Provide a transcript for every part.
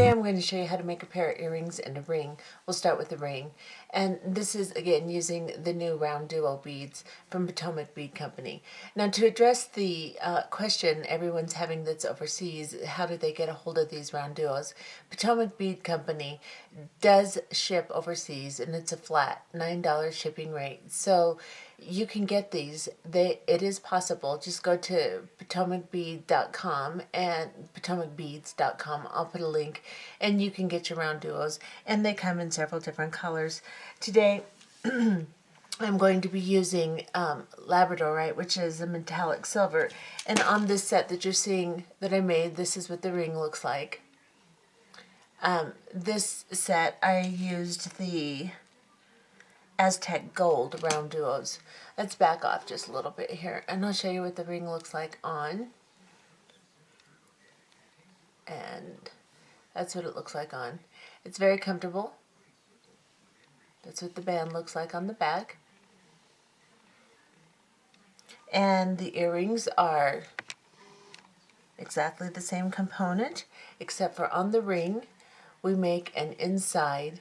Today I'm going to show you how to make a pair of earrings and a ring. We'll start with the ring. And this is, again, using the new round duo beads from Potomac Bead Company. Now, to address the question everyone's having that's overseas, how do they get a hold of these round duos? Potomac Bead Company does ship overseas, and it's a flat $9 shipping rate. So you can get these. It is possible. Just go to potomacbead.com and potomacbeads.com. I'll put a link, and you can get your round duos, and they come in several different colors. Today I'm going to be using labradorite, which is a metallic silver, and on this set that you're seeing that I made, this is what the ring looks like. This set I used the Aztec Gold round duos. Let's back off just a little bit here, and I'll show you what the ring looks like on. And that's what it looks like on. It's very comfortable. That's what the band looks like on the back. And the earrings are exactly the same component, except for on the ring we make an inside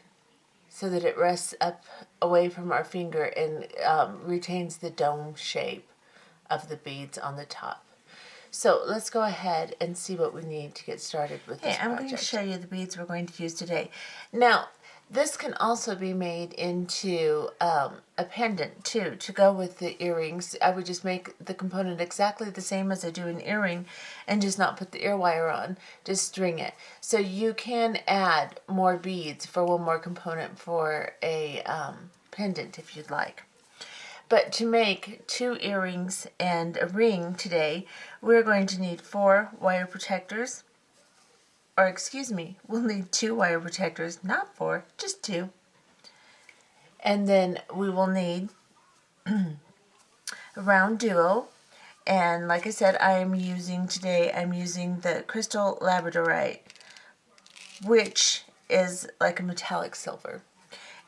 so that it rests up away from our finger and retains the dome shape of the beads on the top. So let's go ahead and see what we need to get started with this project. I'm going to show you the beads we're going to use today. Now, this can also be made into a pendant too, to go with the earrings. I would just make the component exactly the same as I do an earring and just not put the ear wire on, just string it. So you can add more beads for one more component for a pendant if you'd like. But to make 2 earrings and a ring today, we're going to need 4 wire protectors. Or excuse me, we'll need 2 wire protectors, not 4, just 2. And then we will need a round duo. And like I said, I'm using the crystal labradorite, which is like a metallic silver.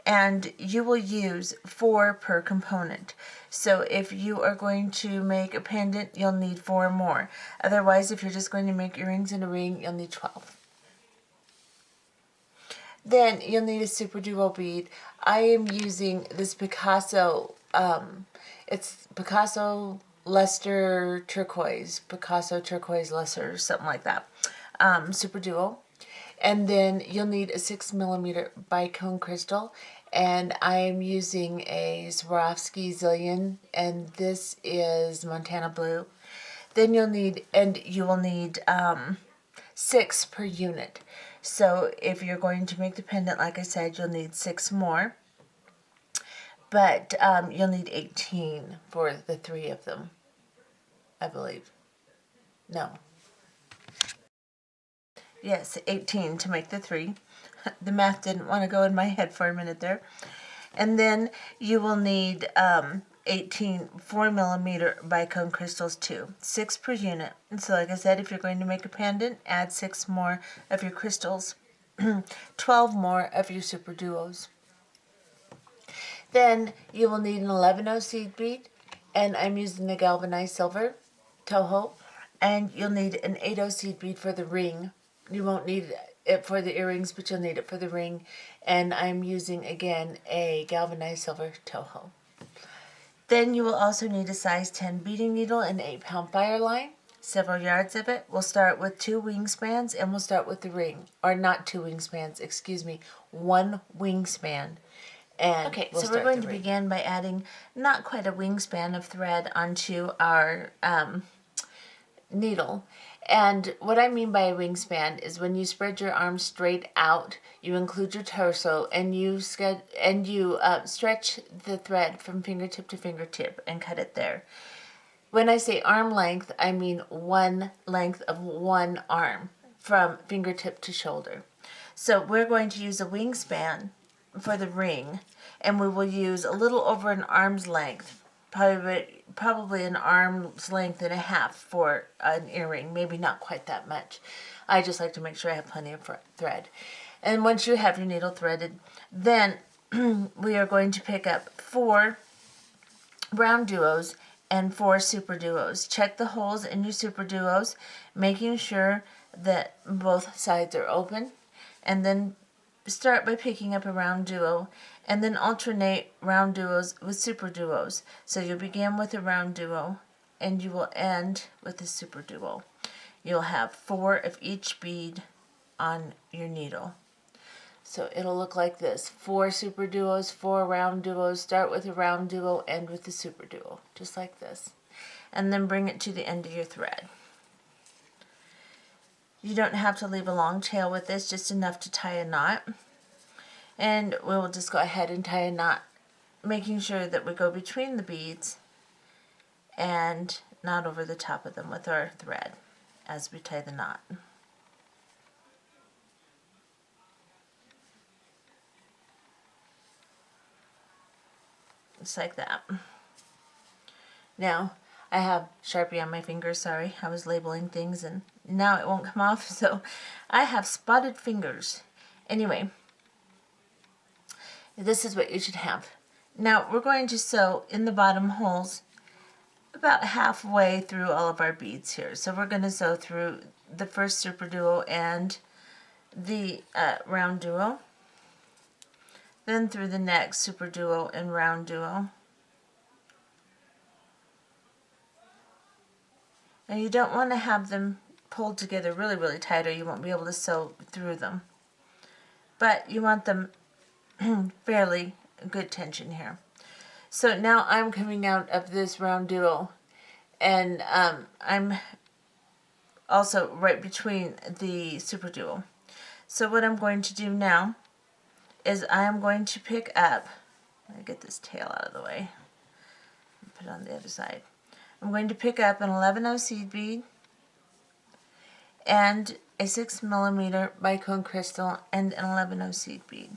And you will use 4 per component. So if you are going to make a pendant, you'll need 4 more. Otherwise, if you're just going to make earrings and a ring, you'll need 12. Then you'll need a super duo bead. I am using this Picasso, it's Picasso Luster Turquoise, Picasso Turquoise Luster, something like that, super duo. And then you'll need a 6mm bicone crystal, and I'm using a Swarovski Zillion, and this is Montana Blue. Then you will need 6 per unit. So if you're going to make the pendant, like I said, you'll need 6 more. But you'll need 18 for the 3 of them, I believe. No. Yes, 18 to make the 3. The math didn't want to go in my head for a minute there. And then you will need 18 4mm bicone crystals too, 6 per unit. And so like I said, if you're going to make a pendant, add 6 more of your crystals, 12 more of your super duos. Then you will need an 11-0 seed bead, and I'm using the galvanized silver Toho. And you'll need an 8-0 seed bead for the ring. You won't need it for the earrings, but you'll need it for the ring. And I'm using, again, a galvanized silver Toho. Then you will also need a size 10 beading needle and 8-pound fire line, several yards of it. We'll start with 2 wingspans, and we'll start with the ring. Or not 2 wingspans, excuse me, 1 wingspan. And okay, so we're going to begin by adding not quite a wingspan of thread onto our needle. And what I mean by a wingspan is when you spread your arms straight out, you include your torso, and you stretch the thread from fingertip to fingertip and cut it there. When I say arm length, I mean 1 length of 1 arm from fingertip to shoulder. So we're going to use a wingspan for the ring, and we will use a little over an arm's length, probably an arm's length and a half for an earring, maybe not quite that much. I just like to make sure I have plenty of thread. And once you have your needle threaded, then we are going to pick up 4 round duos and 4 super duos. Check the holes in your super duos, making sure that both sides are open. and then start by picking up a round duo, and then alternate round duos with super duos. So you'll begin with a round duo and you will end with a super duo. You'll have 4 of each bead on your needle. So it'll look like this: 4 super duos, 4 round duos. Start with a round duo, end with a super duo, just like this. And then bring it to the end of your thread. You don't have to leave a long tail with this, just enough to tie a knot. And we will just go ahead and tie a knot, making sure that we go between the beads and not over the top of them with our thread as we tie the knot. Just like that. Now, I have Sharpie on my finger, sorry. I was labeling things and now it won't come off, so I have spotted fingers. Anyway, this is what you should have. Now, we're going to sew in the bottom holes about halfway through all of our beads here. So we're going to sew through the first super duo and the round duo, then through the next super duo and round duo. Now you don't want to have them pulled together really, really tight or you won't be able to sew through them. But you want them fairly good tension here. So now I'm coming out of this round duo and I'm also right between the super duo. So what I'm going to do now is I'm going to pick up, let me get this tail out of the way, put it on the other side. I'm going to pick up an 11/0 seed bead and a 6mm bicone crystal and an 11/0 seed bead.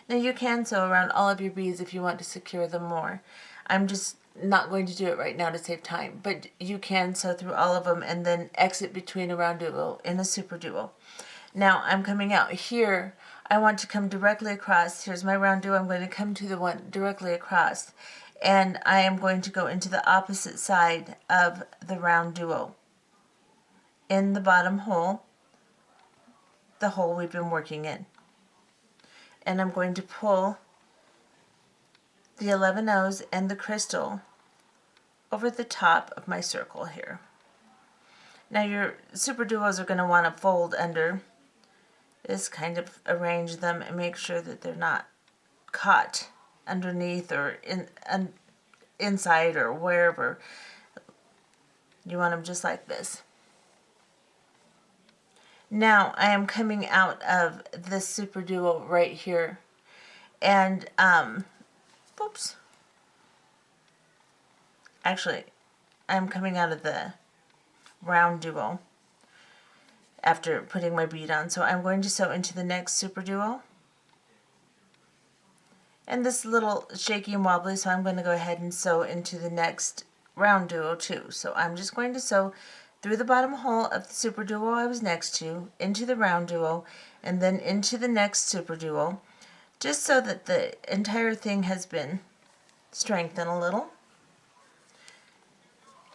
Now you can sew around all of your beads if you want to secure them more. I'm just not going to do it right now to save time, but you can sew through all of them and then exit between a round duo and a super duo. Now I'm coming out here. I want to come directly across. Here's my round duo. I'm going to come to the one directly across, and I am going to go into the opposite side of the round duo in the bottom hole, the hole we've been working in. And I'm going to pull the 11/0s and the crystal over the top of my circle here. Now your super duos are going to want to fold under. Just kind of arrange them and make sure that they're not caught underneath or inside or wherever. You want them just like this. Now I am coming out of this super duo right here, and oops. Actually, I'm coming out of the round duo after putting my bead on. So I'm going to sew into the next super duo. And this is a little shaky and wobbly, so I'm going to go ahead and sew into the next round duo too. So I'm just going to sew through the bottom hole of the super duo I was next to, into the round duo, and then into the next super duo, just so that the entire thing has been strengthened a little.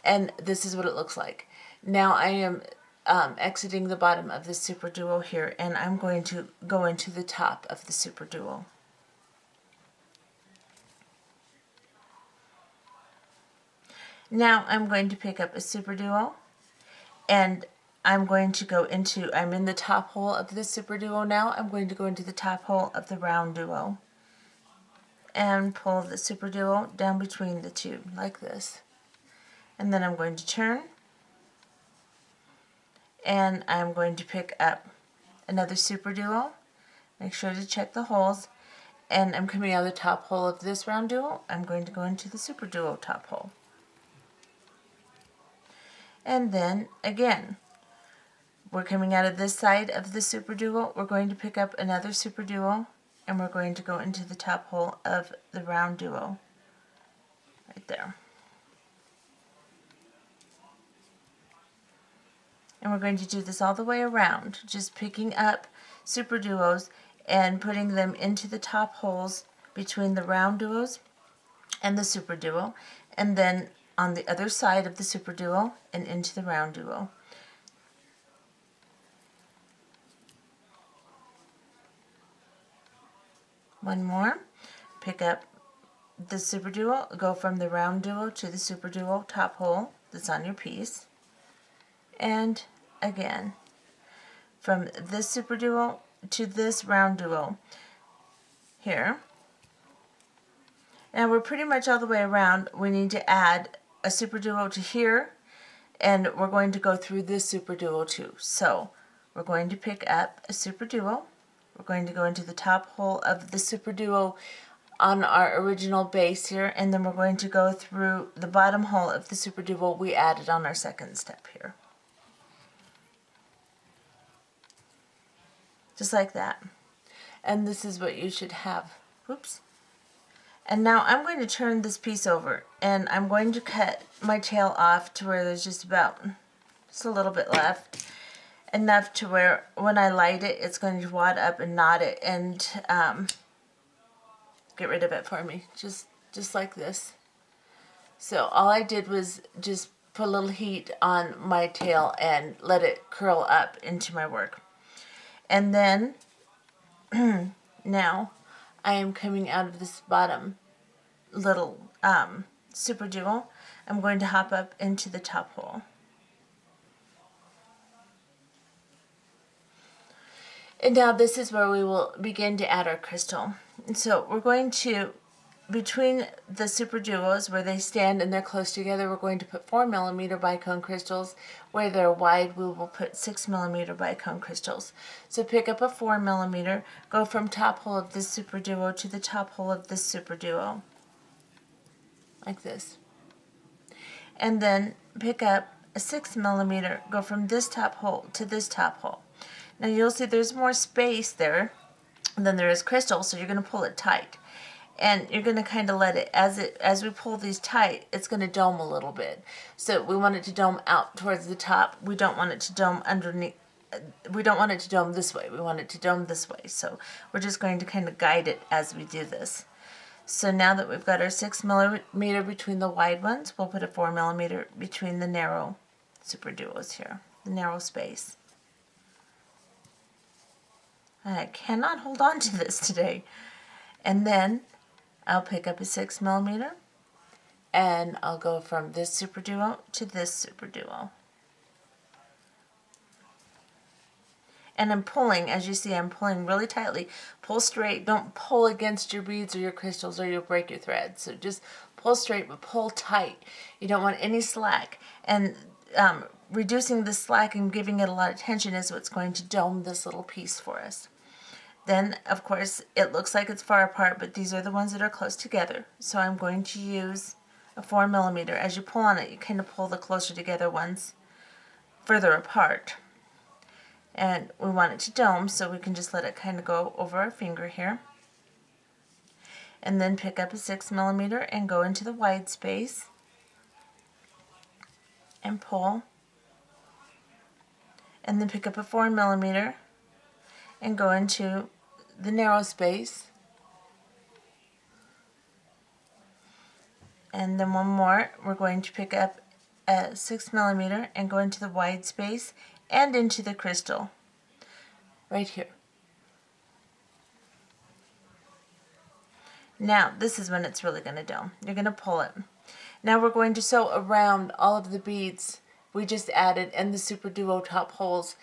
And this is what it looks like. Now I am exiting the bottom of the super duo here, and I'm going to go into the top of the super duo. Now I'm going to pick up a super duo, and I'm going to go into, I'm in the top hole of the super duo now. I'm going to go into the top hole of the round duo and pull the super duo down between the two like this. And then I'm going to turn, and I'm going to pick up another super duo. Make sure to check the holes. And I'm coming out of the top hole of this round duo. I'm going to go into the super duo top hole. And then again, we're coming out of this side of the super duo. We're going to pick up another super duo, and we're going to go into the top hole of the round duo right there. And we're going to do this all the way around, just picking up super duos and putting them into the top holes between the round duos and the super duo, and then on the other side of the super duo and into the round duo. One more. Pick up the Super Duo, go from the round duo to the Super Duo top hole that's on your piece. And again, from this Super Duo to this round duo here. Now we're pretty much all the way around. We need to add a Super Duo to here, and we're going to go through this Super Duo too. So we're going to pick up a Super Duo. We're going to go into the top hole of the Super Duo on our original base here, and then we're going to go through the bottom hole of the Super Duo we added on our second step here. Just like that. And this is what you should have. Whoops. And now I'm going to turn this piece over, and I'm going to cut my tail off to where there's just a little bit left. Enough to where when I light it, it's going to wad up and knot it and get rid of it for me. Just like this. So all I did was just put a little heat on my tail and let it curl up into my work. And then now I am coming out of this bottom little Super Duo. I'm going to hop up into the top hole. And now this is where we will begin to add our crystal. And so we're going to, between the Super Duos where they stand and they're close together, we're going to put 4mm bicone crystals. Where they're wide, we will put 6mm bicone crystals. So pick up a 4mm, go from top hole of this Super Duo to the top hole of this Super Duo. Like this. And then pick up a 6mm, go from this top hole to this top hole. Now you'll see there's more space there than there is crystal, so you're going to pull it tight. And you're going to kind of let it, as we pull these tight, it's going to dome a little bit. So we want it to dome out towards the top. We don't want it to dome underneath. We don't want it to dome this way. We want it to dome this way. So we're just going to kind of guide it as we do this. So now that we've got our 6mm between the wide ones, we'll put a 4mm between the narrow Super Duos here, the narrow space. I cannot hold on to this today. And then I'll pick up a 6mm and I'll go from this Super Duo to this Super Duo. And I'm pulling, as you see, I'm pulling really tightly. Pull straight. Don't pull against your beads or your crystals or you'll break your thread. So just pull straight, but pull tight. You don't want any slack. And reducing the slack and giving it a lot of tension is what's going to dome this little piece for us. Then, of course, it looks like it's far apart, but these are the ones that are close together. So I'm going to use a 4mm. As you pull on it, you kind of pull the closer together ones further apart. And we want it to dome, so we can just let it kind of go over our finger here. And then pick up a 6mm and go into the wide space and pull. And then pick up a 4mm and go into the narrow space. And then one more, we're going to pick up a 6mm and go into the wide space and into the crystal right here. Now this is when it's really going to dome. You're going to pull it. Now we're going to sew around all of the beads we just added and the Super Duo top holes,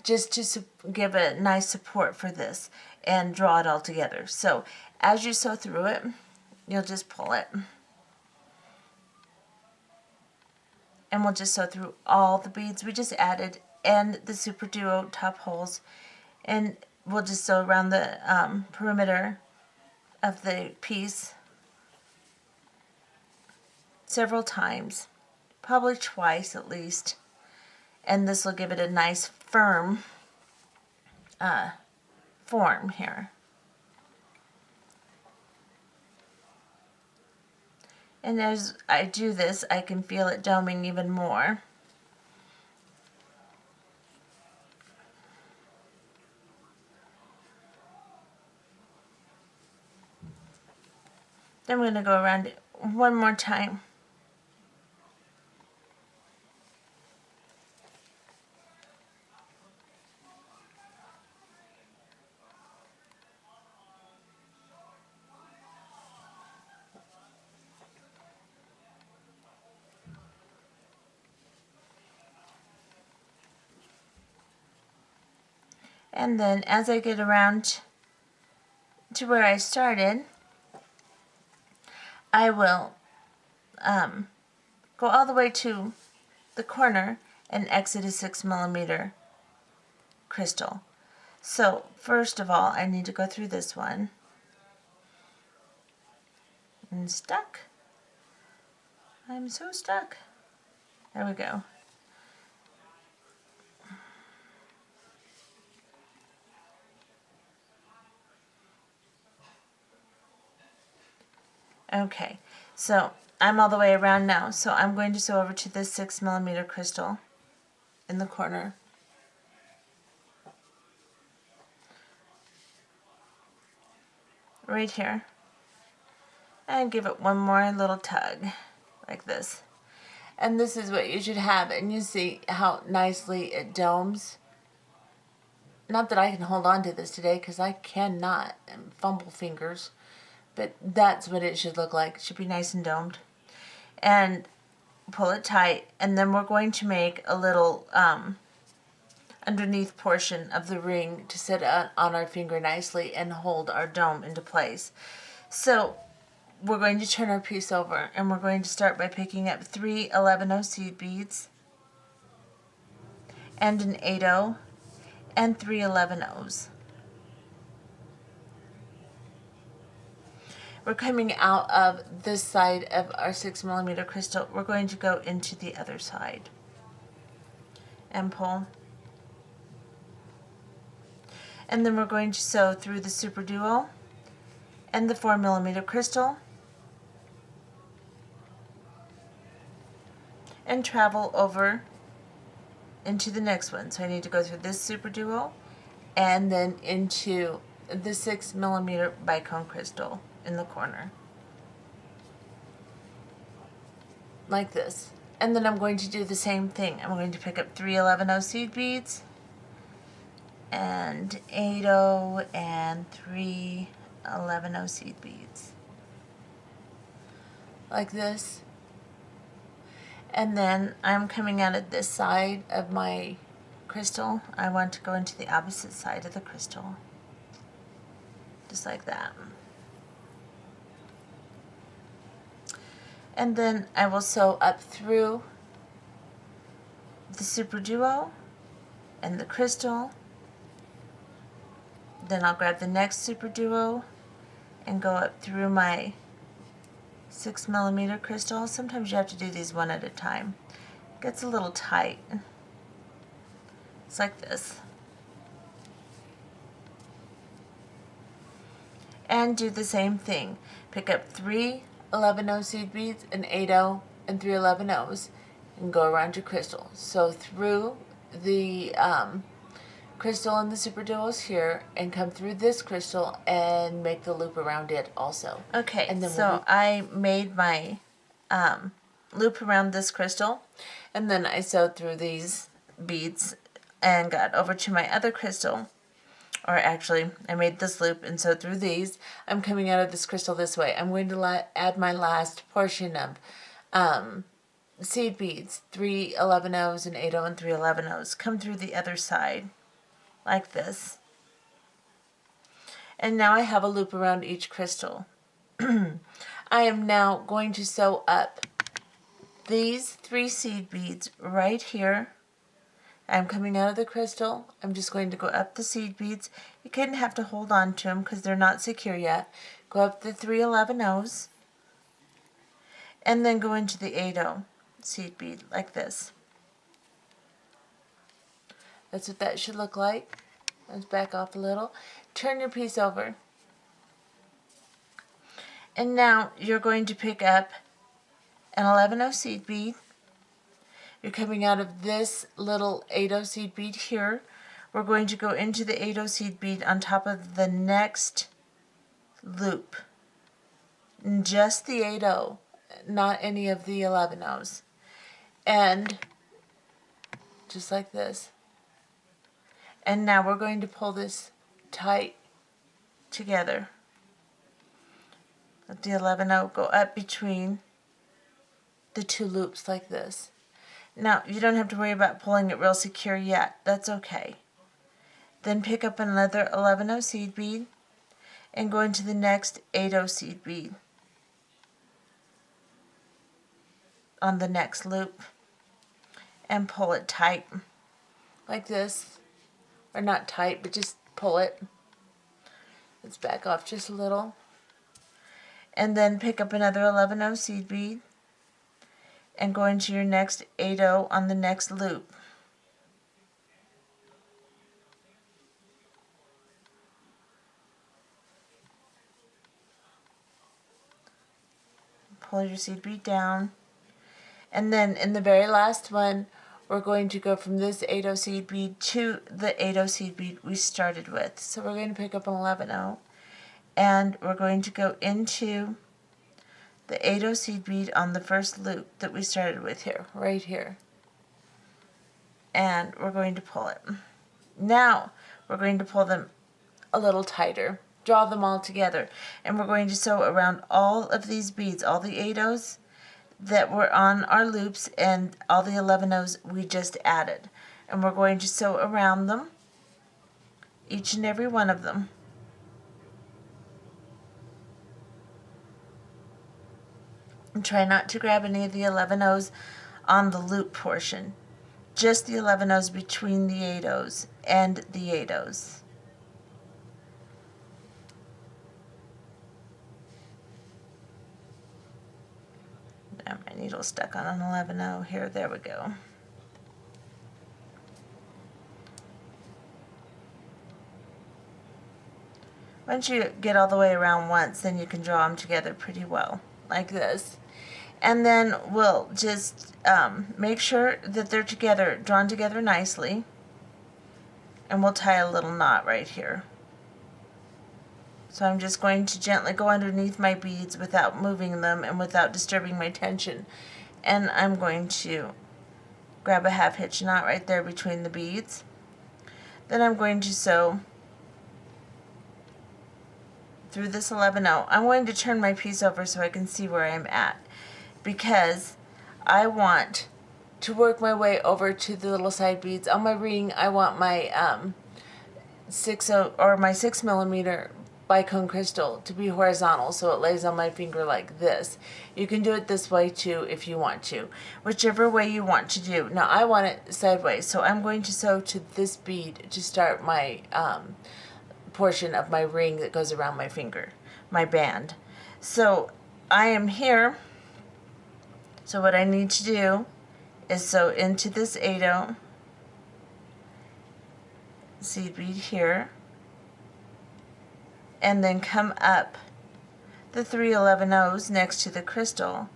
just to give a nice support for this and draw it all together. So as you sew through it, you'll just pull it. And we'll just sew through all the beads we just added and the Super Duo top holes. And we'll just sew around the perimeter of the piece several times, probably twice at least. And this will give it a nice firm form here. And as I do this, I can feel it doming even more. Then I'm going to go around it one more time. And then as I get around to where I started, I will go all the way to the corner and exit a 6mm crystal. So first of all, I need to go through this one. And stuck. I'm so stuck. There we go. Okay, so I'm all the way around now, so I'm going to sew over to this 6mm crystal in the corner. Right here. And give it one more little tug, like this. And this is what you should have, and you see how nicely it domes. Not that I can hold on to this today, because I cannot, and fumble fingers. But that's what it should look like. It should be nice and domed. And pull it tight, and then we're going to make a little underneath portion of the ring to sit on our finger nicely and hold our dome into place. So we're going to turn our piece over, and we're going to start by picking up 3 11-0 seed beads and an 8-0 and 3 11-0s. We're coming out of this side of our 6mm crystal. We're going to go into the other side and pull. And then we're going to sew through the Super Duo and the 4mm crystal and travel over into the next one. So I need to go through this Super Duo and then into the 6mm bicone crystal in the corner, like this. And then I'm going to do the same thing. I'm going to pick up 3 11-0 seed beads and 8-0 and 3 11-0 seed beads, like this. And then I'm coming out of this side of my crystal. I want to go into the opposite side of the crystal, just like that. And then I will sew up through the Super Duo and the crystal. Then I'll grab the next Super Duo and go up through my 6mm crystal. Sometimes you have to do these one at a time. It gets a little tight. It's like this. And do the same thing. Pick up 3 11-0 seed beads, an 8-0 and 3 11-0s, and go around your crystal. So through the crystal and the Super Duos here, and come through this crystal and make the loop around it also. Okay, and then so I made my loop around this crystal, and then I sewed through these beads and got over to my other crystal. Or actually, I made this loop and sewed through these. I'm coming out of this crystal this way. I'm going to add my last portion of seed beads, 3 11-0s, an 8-0 and 3 11-0s. Come through the other side, like this. And now I have a loop around each crystal. I am now going to sew up these 3 seed beads right here. I'm coming out of the crystal. I'm just going to go up the seed beads. You couldn't have to hold on to them because they're not secure yet. Go up the 3 11-0s and then go into the 8-0 seed bead like this. That's what that should look like. Let's back off a little. Turn your piece over. And now you're going to pick up an 11-0 seed bead. You're coming out of this little 8-0 seed bead here. We're going to go into the 8-0 seed bead on top of the next loop. Just the 8-0, not any of the 11-0s. And just like this. And now we're going to pull this tight together. Let the 11-0 go up between the 2 loops like this. Now, you don't have to worry about pulling it real secure yet. That's okay. Then pick up another 11-0 seed bead and go into the next 8-0 seed bead on the next loop and pull it tight like this, or not tight, but just pull it. Let's back off just a little, and then pick up another 11-0 seed bead and go into your next 8-0 on the next loop. Pull your seed bead down, and then in the very last one we're going to go from this 8-0 seed bead to the 8-0 seed bead we started with. So we're going to pick up an 11-0 and we're going to go into the 8-0 seed bead on the first loop that we started with here, right here. And we're going to pull it. Now we're going to pull them a little tighter, draw them all together, and we're going to sew around all of these beads, all the 8-0s that were on our loops and all the 11-0s we just added. And we're going to sew around them, each and every one of them. And try not to grab any of the 11-0s on the loop portion, just the 11-0s between the 8-0s and the 8-0s. My needle stuck on an 11-0 here. There we go. Once you get all the way around once, then you can draw them together pretty well, like this. And then we'll just make sure that they're together, drawn together nicely. And we'll tie a little knot right here. So I'm just going to gently go underneath my beads without moving them and without disturbing my tension. And I'm going to grab a half hitch knot right there between the beads. Then I'm going to sew through this 11-0. I'm going to turn my piece over so I can see where I'm at, because I want to work my way over to the little side beads. On my ring, I want my 6mm bicone crystal to be horizontal, so it lays on my finger like this. You can do it this way too if you want to, whichever way you want to do. Now I want it sideways, so I'm going to sew to this bead to start my portion of my ring that goes around my finger, my band. So I am here, so what I need to do is sew into this 8-0 seed bead here, and then come up the 3 11-0s next to the crystal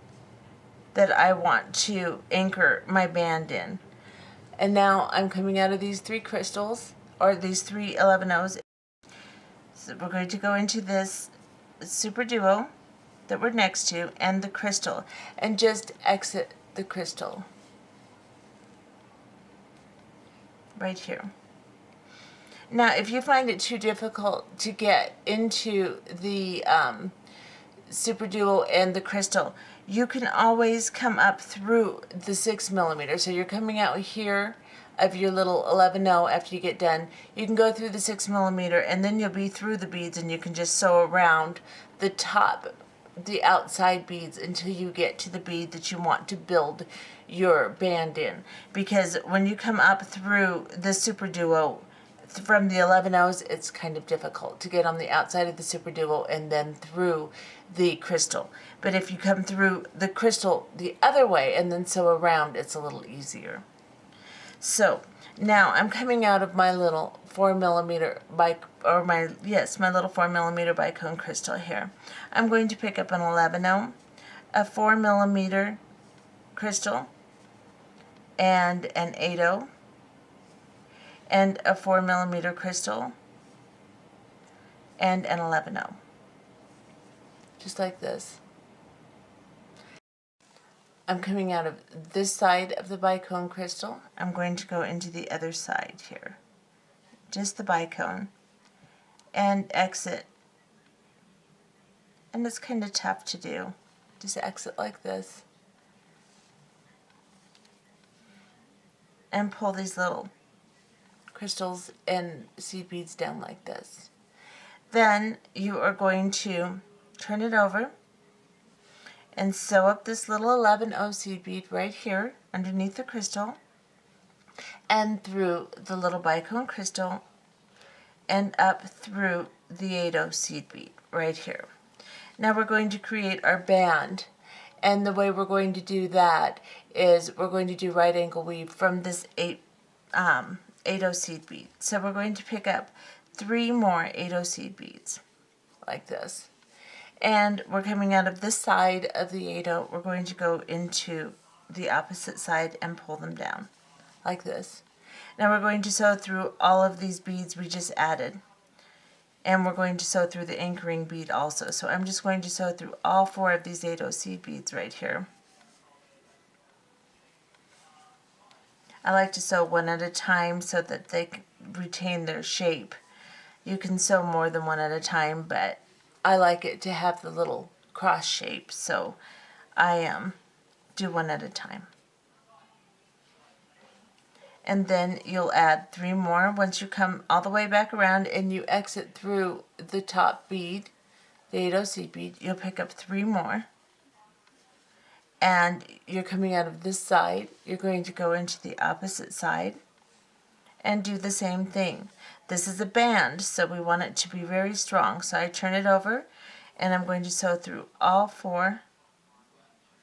that I want to anchor my band in. And now I'm coming out of these 3 crystals, or these 3 11-0s. So we're going to go into this super duo that we're next to and the crystal, and just exit the crystal right here. Now, if you find it too difficult to get into the super duo and the crystal, you can always come up through the 6mm. So you're coming out here of your little 11-0 after you get done. You can go through the 6mm, and then you'll be through the beads, and you can just sew around the top, the outside beads, until you get to the bead that you want to build your band in. Because when you come up through the super duo from the 11-0s, it's kind of difficult to get on the outside of the super duo and then through the crystal. But if you come through the crystal the other way and then sew around, it's a little easier. So now I'm coming out of my little 4mm my little 4mm bicone crystal here. I'm going to pick up an 11-0, a 4mm crystal, and an 8-0, and a 4mm crystal, and an 11-0. Just like this. I'm coming out of this side of the bicone crystal. I'm going to go into the other side here, just the bicone, and exit. And it's kind of tough to do. Just exit like this. And pull these little crystals and seed beads down like this. Then you are going to turn it over and sew up this little 11O seed bead right here underneath the crystal and through the little bicone crystal and up through the 8O seed bead right here. Now we're going to create our band, and the way we're going to do that is we're going to do right angle weave from this 8O seed bead. So we're going to pick up 3 more 8O seed beads like this. And we're coming out of this side of the 8O, we're going to go into the opposite side and pull them down like this. Now we're going to sew through all of these beads we just added. And we're going to sew through the anchoring bead also. So I'm just going to sew through all 4 of these 8O seed beads right here. I like to sew one at a time so that they retain their shape. You can sew more than one at a time, but I like it to have the little cross shape, so I do one at a time. And then you'll add 3 more once you come all the way back around and you exit through the top bead, the 8O seed bead. You'll pick up 3 more. And you're coming out of this side. You're going to go into the opposite side and do the same thing. This is a band, so we want it to be very strong. So I turn it over and I'm going to sew through all 4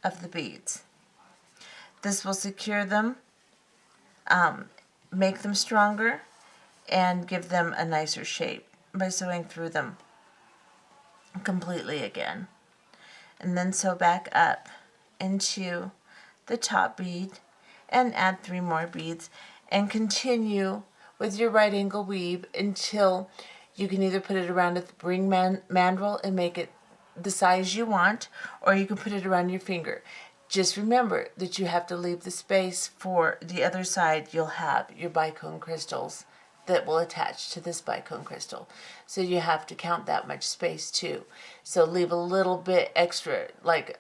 of the beads. This will secure them, make them stronger, and give them a nicer shape by sewing through them completely again. And then sew back up into the top bead and add 3 more beads and continue with your right angle weave until you can either put it around a ring mandrel and make it the size you want, or you can put it around your finger. Just remember that you have to leave the space for the other side. You'll have your bicone crystals that will attach to this bicone crystal. So you have to count that much space too. So leave a little bit extra, like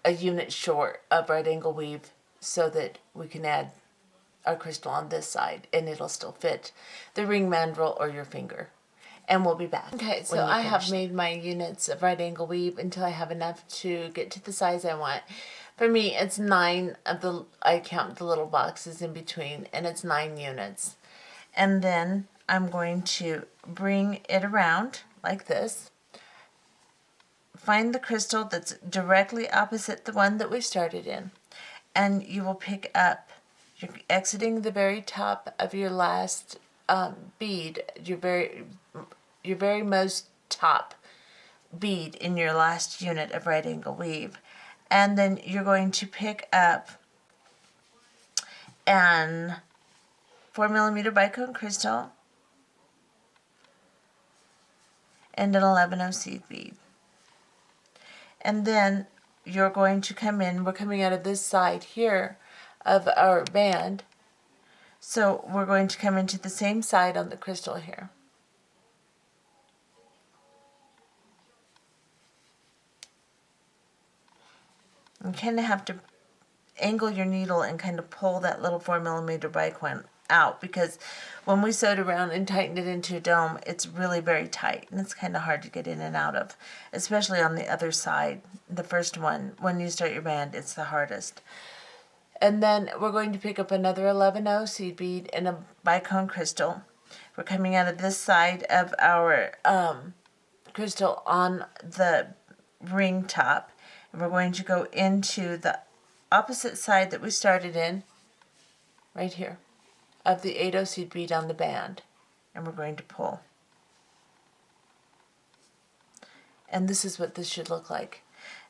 a unit short of right angle weave, so that we can add our crystal on this side and it'll still fit the ring mandrel or your finger. And we'll be back. Okay, so I have made my units of right angle weave until I have enough to get to the size I want. For me, it's 9 of the, I count the little boxes in between, and it's 9 units. And then I'm going to bring it around like this. Find the crystal that's directly opposite the one that we started in. And you will pick up, you're exiting the very top of your last bead, your very most top bead in your last unit of right angle weave. And then you're going to pick up an 4mm bicone crystal and an 11O seed bead. And then you're going to come in, we're coming out of this side here of our band. So we're going to come into the same side on the crystal here. You kind of have to angle your needle and kind of pull that little 4mm bicone out, because when we sewed around and tightened it into a dome, it's really very tight and it's kind of hard to get in and out of, especially on the other side. The first one, when you start your band, it's the hardest. And then we're going to pick up another 11O seed bead and a bicone crystal. We're coming out of this side of our crystal on the ring top, and we're going to go into the opposite side that we started in, right here, of the 8O seed bead on the band, and we're going to pull. And this is what this should look like.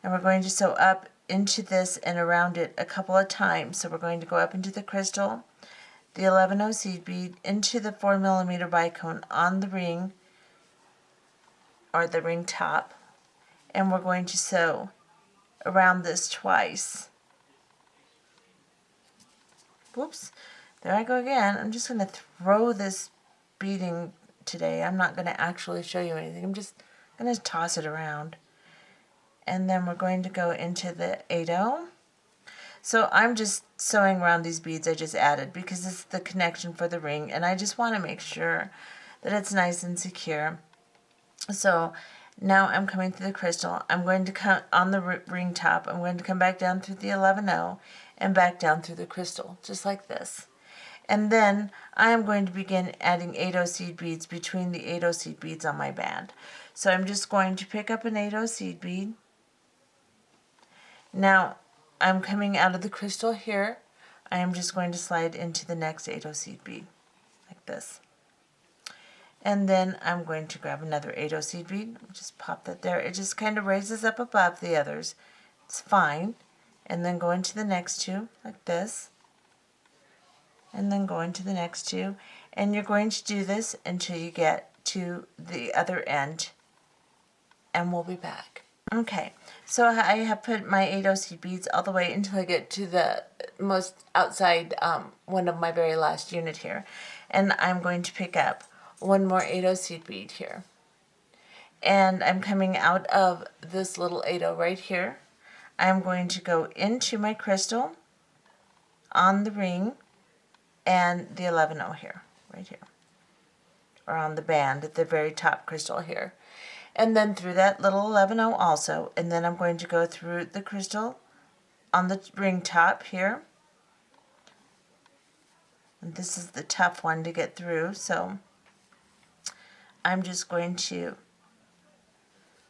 And we're going to sew up into this and around it a couple of times. So we're going to go up into the crystal, the 11O seed bead, into the 4mm bicone on the ring, or the ring top, and we're going to sew around this twice. Whoops, there I go again. I'm just going to throw this beading today. I'm not going to actually show you anything. I'm just going to toss it around. And then we're going to go into the 8O. So I'm just sewing around these beads I just added because this is the connection for the ring, and I just want to make sure that it's nice and secure. So now I'm coming through the crystal. I'm going to come on the ring top. I'm going to come back down through the 11-0 and back down through the crystal, just like this. And then I am going to begin adding 8-0 seed beads between the 8-0 seed beads on my band. So I'm just going to pick up an 8-0 seed bead. Now I'm coming out of the crystal here. I am just going to slide into the next 8-0 seed bead, like this. And then I'm going to grab another 8-0 seed bead, just pop that there. It just kind of raises up above the others. It's fine. And then go into the next two, like this. And then go into the next two. And you're going to do this until you get to the other end. And we'll be back. Okay, so I have put my 8-0 seed beads all the way Until I get to the most outside one of my very last unit here. and I'm going to pick up One more 8-0 seed bead here. and I'm coming out Of this little 8-0 right here. I'm going to go into my crystal on the ring and the 11-0 here, right here, or on the band at the very top crystal here, and then through that little 11-0 also, and then I'm going to go through the crystal on the ring top here, and this is the tough one to get through, so I'm just going to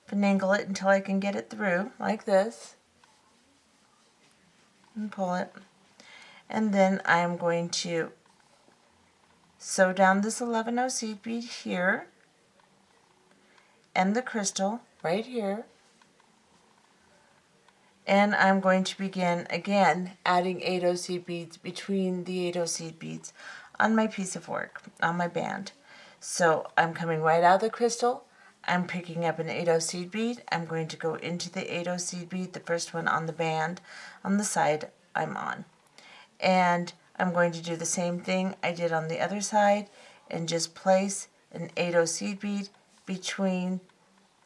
finagle it until I can get it through, Like this. and pull it. And then I'm going to sew down this 11-0 seed bead here and the crystal Right here. and I'm going to begin again Adding 8-0 seed beads between the 8-0 seed beads on my piece of work, on my band. So I'm coming right out of the crystal, I'm picking up an 8-0 seed bead, I'm going to go into the 8-0 seed bead, the first one on the band, on the side I'm on. And I'm going to do the same thing I did on the other side and just place an 8-0 seed bead between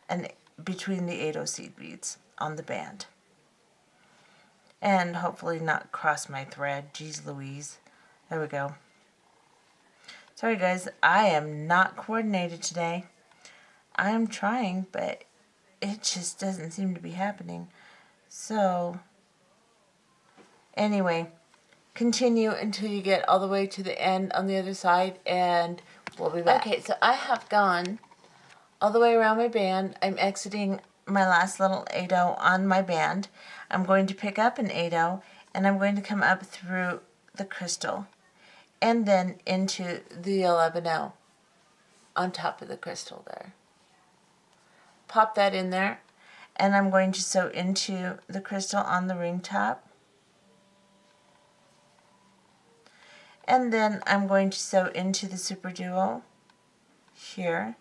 the 8-0 seed beads on the band. And hopefully not cross my thread. Geez Louise. There we go. Sorry guys, I am not coordinated today. I am trying, but it just doesn't seem to be happening. So, anyway, continue until you get all the way to the end on the other side, and we'll be back. Okay, so I have gone all the way around my band. I'm exiting my last little 8-0 on my band. I'm going to pick up an 8-0 and I'm going to come up through the crystal and then into the 11-0 on top of the crystal there. Pop that in there, and I'm going to sew into the crystal on the ring top. And then I'm going to sew into the super duo here,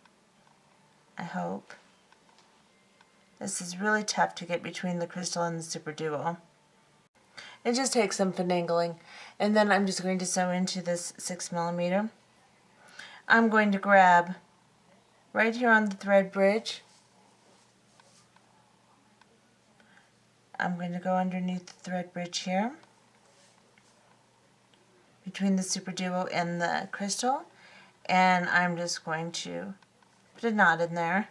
I hope. This is really tough to get between the crystal and the super duo. It just takes some finagling. And then I'm just going to sew into this 6mm. I'm going to grab right here on the thread bridge. I'm going to go underneath the thread bridge here between the super duo and the crystal, and I'm just going to put a knot in there,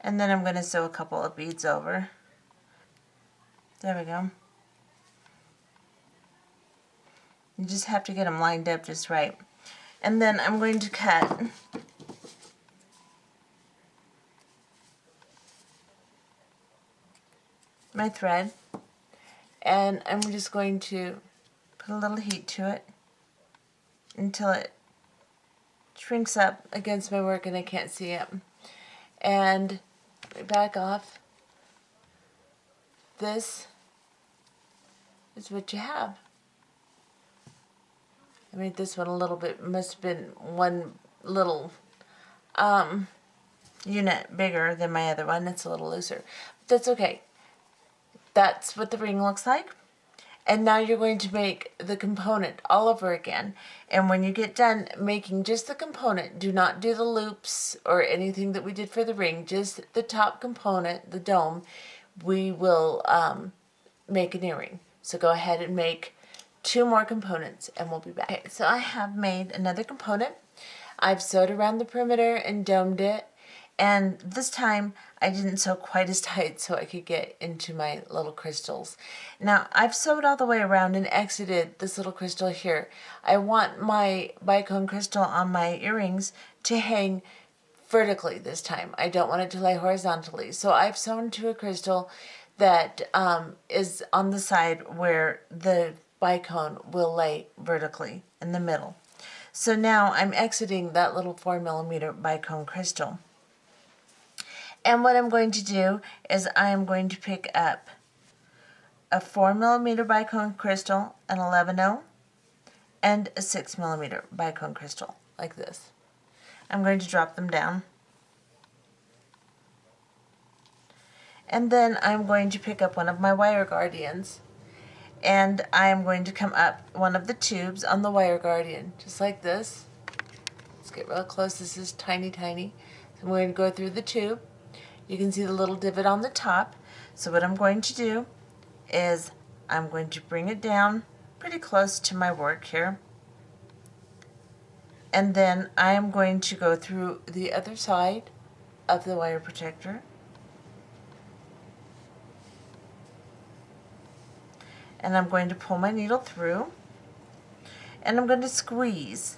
and then I'm going to sew a couple of beads over. There we go. You just have to get them lined up just right. And then I'm going to cut my thread, and I'm just going to put a little heat to it until it shrinks up against my work and I can't see it. And back off. This is what you have. I made this one a little bit, must have been one little unit bigger than my other one. It's a little looser. But that's okay. That's what the ring looks like. And now you're going to make the component all over again. And when you get done making just the component, do not do the loops or anything that we did for the ring, just the top component, the dome, we will make an earring. So go ahead and make 2 more components and we'll be back. Okay, so I have made another component. I've sewed around the perimeter and domed it. And this time I didn't sew quite as tight so I could get into my little crystals. Now I've sewed all the way around and exited this little crystal here. I want my bicone crystal on my earrings to hang vertically this time. I don't want it to lay horizontally. So I've sewn to a crystal that is on the side where the bicone will lay vertically in the middle. So now I'm exiting that little 4mm bicone crystal. And what I'm going to do is I'm going to pick up a 4mm bicone crystal, an 11-0, and a 6mm bicone crystal, like this. I'm going to drop them down. And then I'm going to pick up one of my wire guardians. And I am going to come up one of the tubes on the wire guardian, just like this. Let's get real close. This is tiny, tiny. So I'm going to go through the tube. You can see the little divot on the top. So what I'm going to do is I'm going to bring it down pretty close to my work here. And then I am going to go through the other side of the wire protector. And I'm going to pull my needle through. And I'm going to squeeze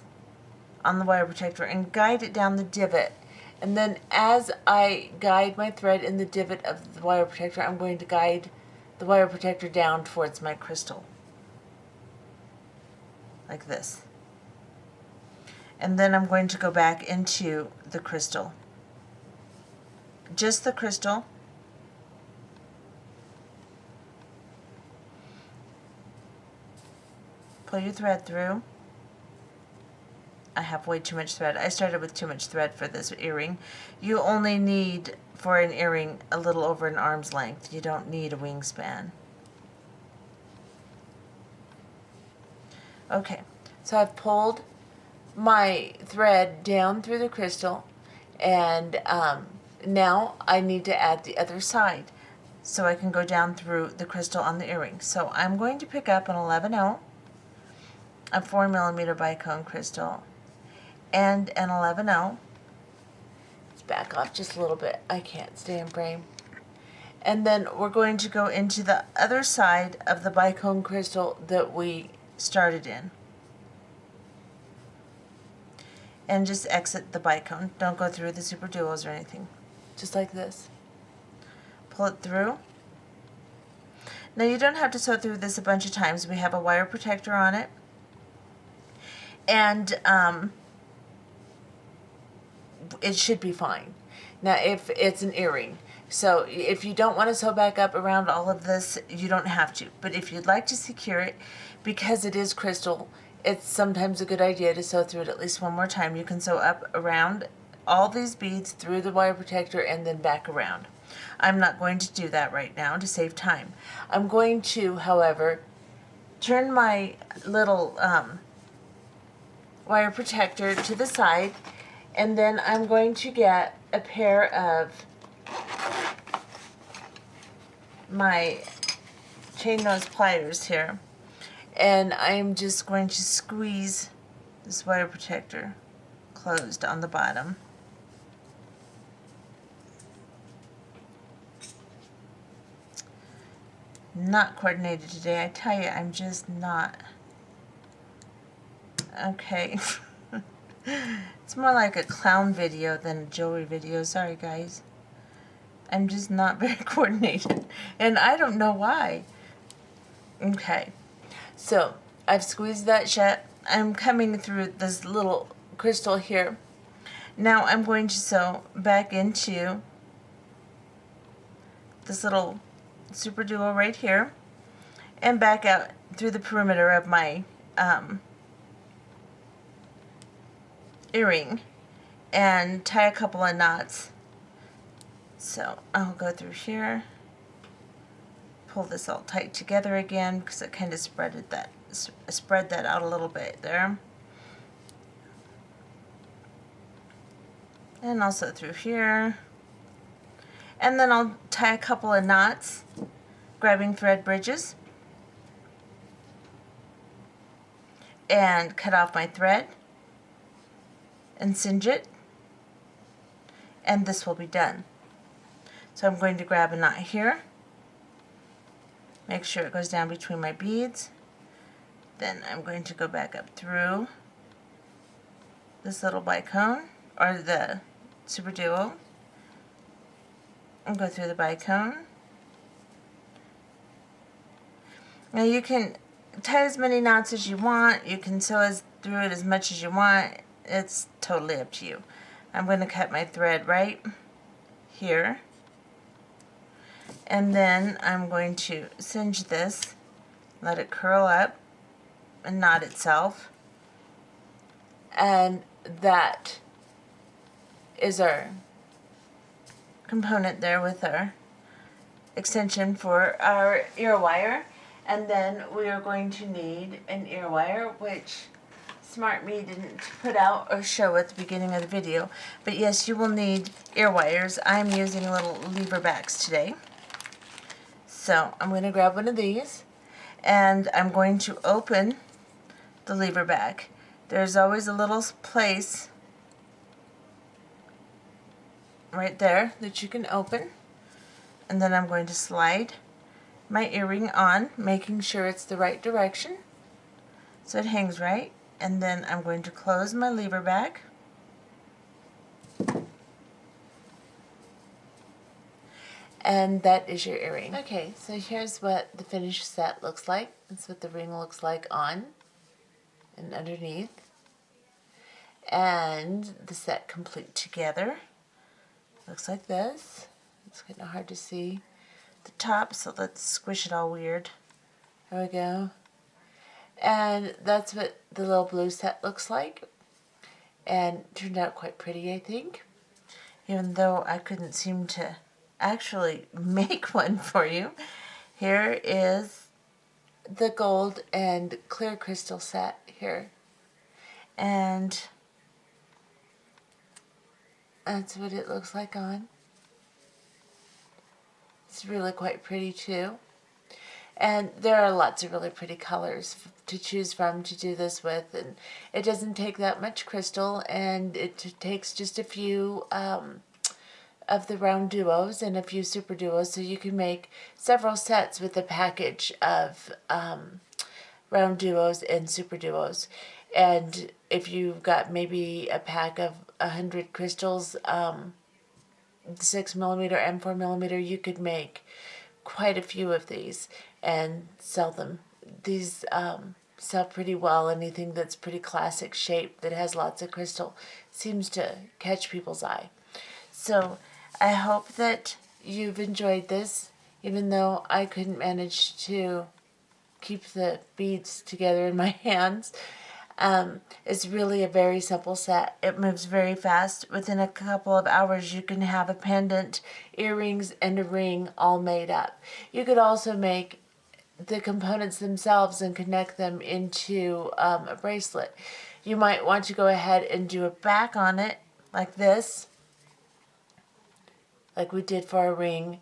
on the wire protector and guide it down the divot. And then as I guide my thread in the divot of the wire protector, I'm going to guide the wire protector down towards my crystal. Like this. And then I'm going to go back into the crystal. Just the crystal. Pull your thread through. I have way too much thread. I started with too much thread for this earring. You only need, for an earring, a little over an arm's length. You don't need a wingspan. Okay, so I've pulled my thread down through the crystal, and now I need to add the other side so I can go down through the crystal on the earring. So I'm going to pick up an 11-0, a 4mm bicone crystal, and an 11-0. Let's back off just a little bit. I can't stay in frame. And then we're going to go into the other side of the bicone crystal that we started in. And just exit the bicone. Don't go through the super duos or anything. Just like this. Pull it through. Now you don't have to sew through this a bunch of times. We have a wire protector on it. And it should be fine. Now if it's an earring, so if you don't want to sew back up around all of this, you don't have to. But if you'd like to secure it, because it is crystal, it's sometimes a good idea to sew through it at least one more time. You can sew up around all these beads through the wire protector and then back around. I'm not going to do that right now to save time. I'm going to, however, turn my little wire protector to the side, and then I'm going to get a pair of my chain nose pliers here, and I'm just going to squeeze this wire protector closed on the bottom. Not coordinated today, I tell you, I'm just not. Okay. It's more like a clown video than a jewelry video. Sorry, guys. I'm just not very coordinated. And I don't know why. Okay. So, I've squeezed that shut. I'm coming through this little crystal here. Now I'm going to sew back into this little super duo right here. And back out through the perimeter of my earring and tie a couple of knots. So I'll go through here, pull this all tight together again because it kind of spread that out a little bit there, and also through here, and then I'll tie a couple of knots, grabbing thread bridges, and cut off my thread and singe it, and this will be done. So I'm going to grab a knot here, make sure it goes down between my beads, then I'm going to go back up through this little bicone, or the Super Duo, and go through the bicone. Now you can tie as many knots as you want, you can sew through it as much as you want, it's totally up to you. I'm going to cut my thread right here, and then I'm going to singe this, let it curl up and knot itself, And that is our component there with our extension for our ear wire. And then we are going to need an ear wire, which Smart Me didn't put out or show at the beginning of the video. But yes, you will need ear wires. I'm using little lever backs today. So I'm going to grab one of these, and I'm going to open the lever back. There's always a little place right there that you can open, and then I'm going to slide my earring on, making sure it's the right direction so it hangs right, and then I'm going to close my lever back, and that is your earring. Okay, so here's what the finished set looks like. That's what the ring looks like on and underneath, and the set complete together looks like this. It's kind of hard to see the top, so let's squish it all weird. There we go. And that's what the little blue set looks like, and turned out quite pretty, I think, even though I couldn't seem to actually make one for you. Here is the gold and clear crystal set here, and that's what it looks like on. It's really quite pretty too. And there are lots of really pretty colors to choose from to do this with, and it doesn't take that much crystal, and it takes just a few of the round duos and a few super duos, so you can make several sets with a package of round duos and super duos. And if you've got maybe a pack of 100 crystals, 6mm and 4mm, you could make quite a few of these and sell them. These sell pretty well. Anything that's pretty classic shape that has lots of crystal seems to catch people's eye. So I hope that you've enjoyed this, even though I couldn't manage to keep the beads together in my hands. It's really a very simple set. It moves very fast. Within a couple of hours, you can have a pendant, earrings, and a ring all made up. You could also make the components themselves and connect them into a bracelet. You might want to go ahead and do a back on it like this, like we did for our ring,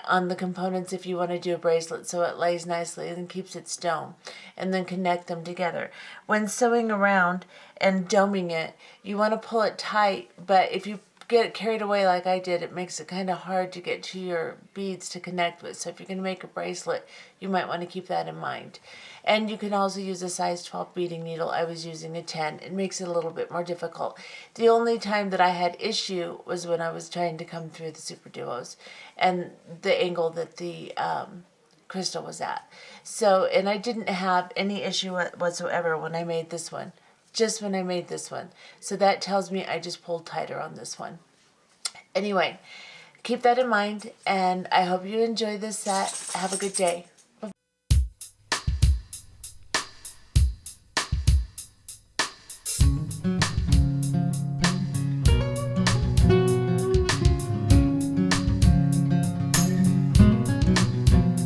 on the components if you want to do a bracelet so it lays nicely and keeps its dome, and then connect them together. When sewing around and doming it, you want to pull it tight, but if you get carried away like I did, it makes it kind of hard to get to your beads to connect with. So if you're going to make a bracelet, you might want to keep that in mind. And you can also use a size 12 beading needle. I was using a 10. It makes it a little bit more difficult. The only time that I had issue was when I was trying to come through the super duos and the angle that the crystal was at. So, and I didn't have any issue whatsoever when I made this one. Just when I made this one. So that tells me I just pulled tighter on this one. Anyway, keep that in mind, and I hope you enjoy this set. Have a good day.